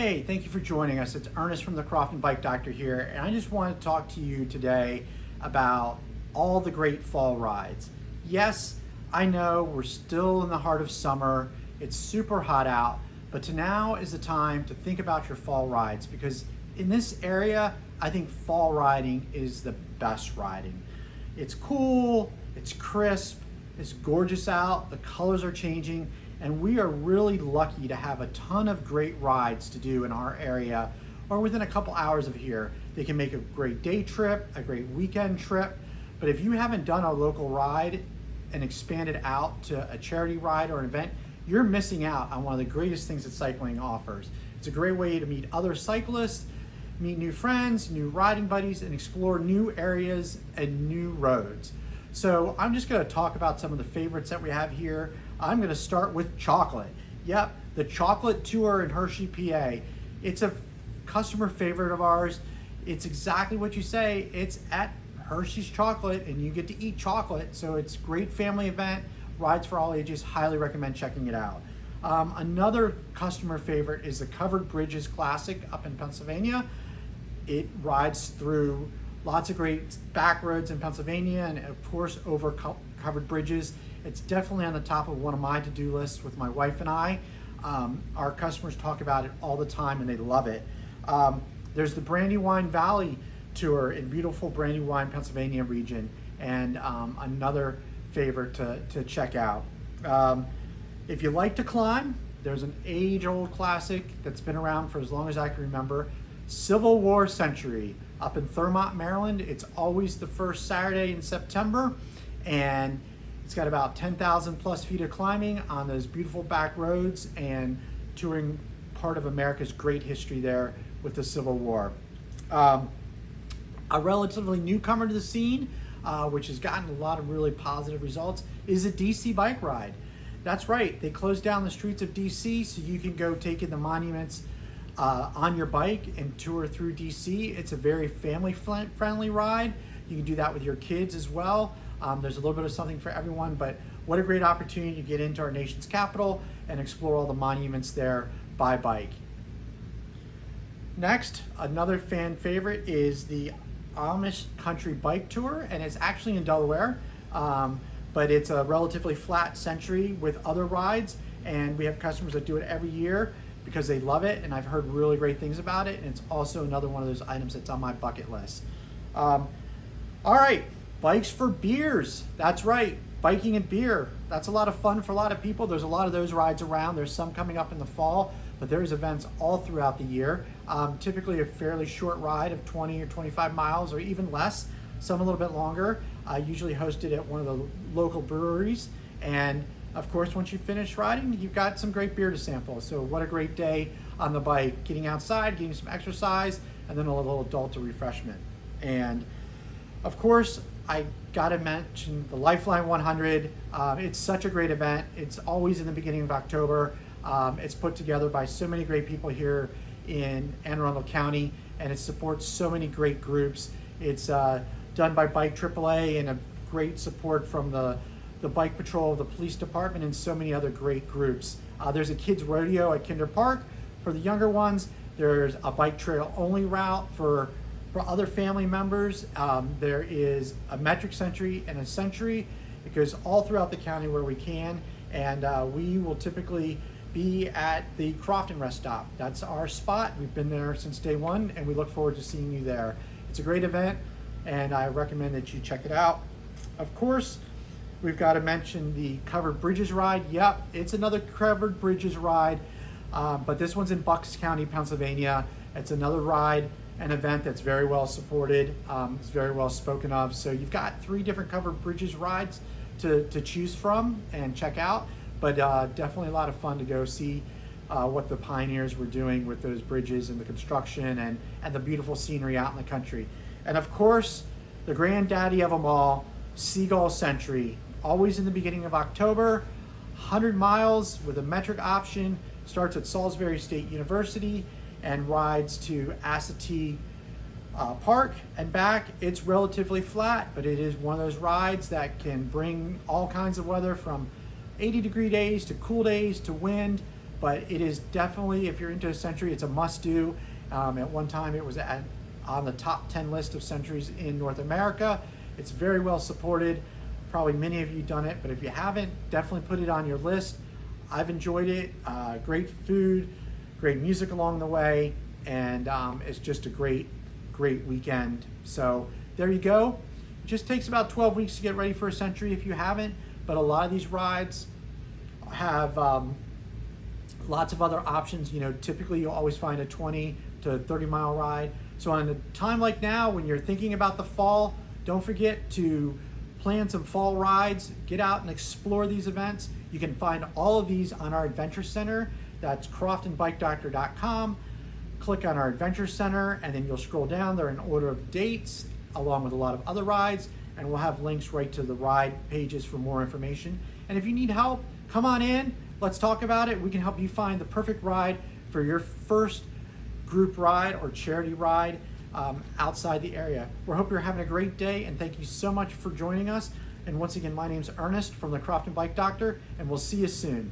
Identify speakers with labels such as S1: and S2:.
S1: Hey, thank you for joining us. It's Ernest from the Crofton Bike Doctor here, and I just want to talk to you today about all the great fall rides. Yes, I know we're still in the heart of summer. It's super hot out, but now is the time to think about your fall rides, because in this area, I think fall riding is the best riding. It's cool, it's crisp, it's gorgeous out, the colors are changing, and we are really lucky to have a ton of great rides to do in our area or within a couple hours of here. They can make a great day trip, a great weekend trip, but if you haven't done a local ride and expanded out to a charity ride or an event, you're missing out on one of the greatest things that cycling offers. It's a great way to meet other cyclists, meet new friends, new riding buddies, and explore new areas and new roads. So I'm just gonna talk about some of the favorites that we have here. I'm gonna start with chocolate. Yep, the chocolate tour in Hershey, PA. It's a customer favorite of ours. It's exactly what you say. It's at Hershey's Chocolate and you get to eat chocolate. So it's a great family event, rides for all ages, highly recommend checking it out. Another customer favorite is the Covered Bridges Classic up in Pennsylvania. It rides through lots of great back roads in Pennsylvania and of course over covered bridges. It's definitely on the top of one of my to-do lists with my wife and I. Our customers talk about it all the time and they love it. There's the Brandywine Valley Tour in beautiful Brandywine, Pennsylvania region, and another favorite to check out. If you like to climb, there's an age-old classic that's been around for as long as I can remember, Civil War Century up in Thurmont, Maryland. It's always the first Saturday in September, and it's got about 10,000 plus feet of climbing on those beautiful back roads and touring part of America's great history there with the Civil War. A relatively newcomer to the scene, which has gotten a lot of really positive results, is a DC bike ride. That's right, they closed down the streets of DC so you can go take in the monuments on your bike and tour through DC. It's a very family-friendly ride. You can do that with your kids as well. There's a little bit of something for everyone, but what a great opportunity to get into our nation's capital and explore all the monuments there by bike. Next, another fan favorite is the Amish Country Bike Tour, and it's actually in Delaware, but it's a relatively flat century with other rides, and we have customers that do it every year because they love it, and I've heard really great things about it, and it's also another one of those items that's on my bucket list. All right, bikes for beers. That's right, biking and beer. That's a lot of fun for a lot of people. There's a lot of those rides around. There's some coming up in the fall, but there's events all throughout the year. Typically a fairly short ride of 20 or 25 miles or even less, some a little bit longer. Usually hosted at one of the local breweries, and of course, once you finish riding, you've got some great beer to sample. So what a great day on the bike, getting outside, getting some exercise, and then a little adult refreshment. And of course, I gotta mention the Lifeline 100. It's such a great event. It's always in the beginning of October. It's put together by so many great people here in Anne Arundel County, and it supports so many great groups. It's done by Bike AAA and a great support from the Bike Patrol of the police department and so many other great groups. There's a kids rodeo at Kinder Park for the younger ones. There's a bike trail only route for other family members. There is a metric century and a century. It goes all throughout the county where we can, and we will typically be at the Crofton rest stop. That's our spot. We've been there since day one, and we look forward to seeing you there. It's a great event, and I recommend that you check it out. Of course, we've got to mention the Covered Bridges ride. Yep, it's another Covered Bridges ride, but this one's in Bucks County, Pennsylvania. It's another ride, an event that's very well supported. It's very well spoken of. So you've got 3 different Covered Bridges rides to choose from and check out, but definitely a lot of fun to go see what the pioneers were doing with those bridges and the construction and the beautiful scenery out in the country. And of course, the granddaddy of them all, Seagull Century, always in the beginning of October, 100 miles with a metric option, starts at Salisbury State University and rides to Assateague Park and back. It's relatively flat, but it is one of those rides that can bring all kinds of weather, from 80-degree days to cool days to wind, but it is definitely, if you're into a Century, it's a must-do. At one time, it was on the top 10 list of Centuries in North America. It's very well supported. Probably many of you done it, but if you haven't, definitely put it on your list. I've enjoyed it. Great food, great music along the way, and it's just a great weekend. So there you go. It just takes about 12 weeks to get ready for a Century if you haven't, but a lot of these rides have lots of other options. You know, typically you'll always find a 20 to 30 mile ride. So on a time like now, when you're thinking about the fall, don't forget to plan some fall rides, get out and explore these events. You can find all of these on our Adventure Center. That's croftonbikedoctor.com. Click on our Adventure Center, and then you'll scroll down there in order of dates, along with a lot of other rides, and we'll have links right to the ride pages for more information. And if you need help, come on in, let's talk about it. We can help you find the perfect ride for your first group ride or charity ride outside the area. We hope you're having a great day, and thank you so much for joining us. And once again, my name's Ernest from the Crofton Bike Doctor, and we'll see you soon.